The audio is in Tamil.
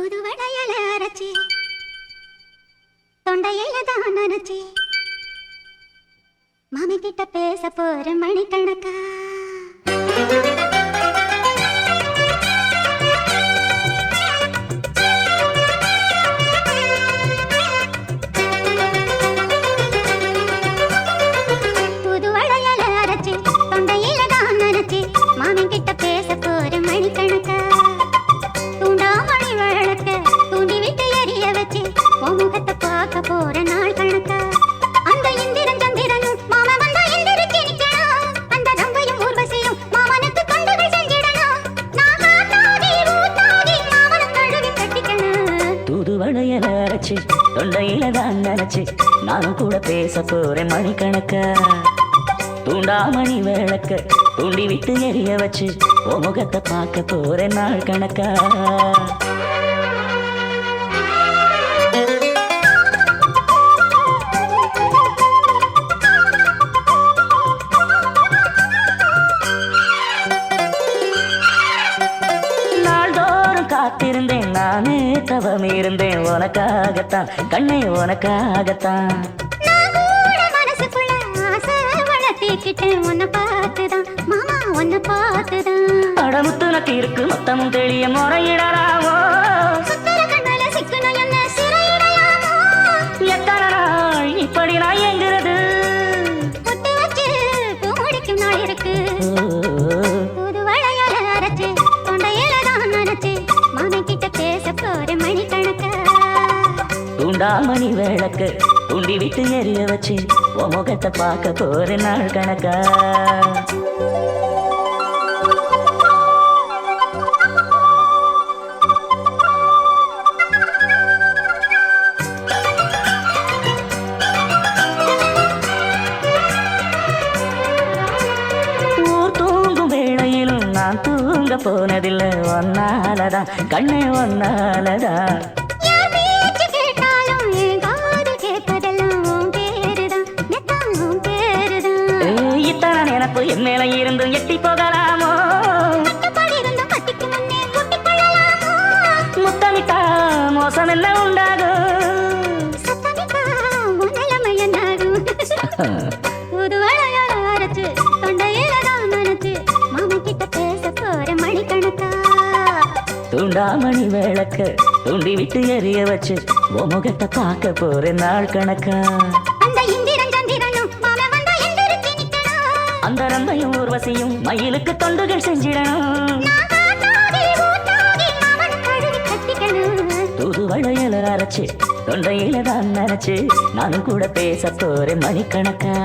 புது வளையல அரைச்சி தொண்டையில தான் நினைச்சி மாமி கிட்ட பேச போற மணிக்கணக்கா புது வளையல அரைச்சி தொண்டையில தான் நினைச்சி மாமி கிட்ட பேச போற மணிக்கணக்கா தூண்டாமணி விளக்க தூண்டி விட்டு எரிய வச்சு முகத்தை பார்க்க போற நாள் கணக்கா அந்த இந்திரன் சந்திரனும் மாமா வந்தா எந்திரிச்சு நிக்கணும் அந்த ரம்பையும் ஊர்வசியும் மாமனுக்கு கொண்டுகள் செஞ்சிடணும் நான் காத்தாகி ஊத்தாகி மாமனை கழுவி கட்டிக்கணும் தூது வளையல அரைச்சி தொண்டையில தான் நினைச்சு நானும் கூட பேச போறேன் மணிக்கணக்கா தூண்டாமணி விளக்க தூண்டி விட்டு எரிய வச்சு முகத்தை பார்க்க போறேன் நாள் கணக்கா நாள்தோறும் காத்திருந்தேன் நானே தவம் இருந்தேன் உனக்காகத்தான் கண்ணே உனக்காகத்தான் உன்னை பார்த்துதான் மாமா உன்னை பார்த்துதான் அடமுத்து நக்கு இருக்கு மொத்தமும் தெளிய முறையிடலாமோ எத்தனை நாள் இப்படி நான் எங்கிறது முடிக்கும் நாள் இருக்கு புது வளையல அரைச்சு தொண்டையில தான் நினைச்சு மாமி கிட்ட பேச போற மணிக்கணக்கா தூண்டாமணி விளக்கு தூண்டி விட்டு எரிய வச்சு முகத்தை பார்க்க போற நாள் கணக்கா ஊர் தூங்கும் வேளையிலும் நான் தூங்க போனதில்லை ஒன்னாலதான் கண்ணே ஒன்னாலதான் நினப்பு என் மேல இருந்து எட்டி போகலாமோ முத்தமிட்டா மோசம் என்ன உண்டாகும் புது வளையல அரைச்சு தொண்டையில தான் நினைச்சு மாமா கிட்ட பேச போற மணிக்கணக்கா தூண்டாமணி விளக்க தூண்டி விட்டு எரிய வச்சு முகத்தை பார்க்க போற நாள் கணக்கா அந்த ரம்பையும் ஊர்வசியும் மயிலுக்கு தொண்டுகள் செஞ்சிடணும் தூது வளையல அரைச்சு தொண்டையில தான் நினைச்சு நானும் கூட பேச போறேன் மணிக்கணக்கா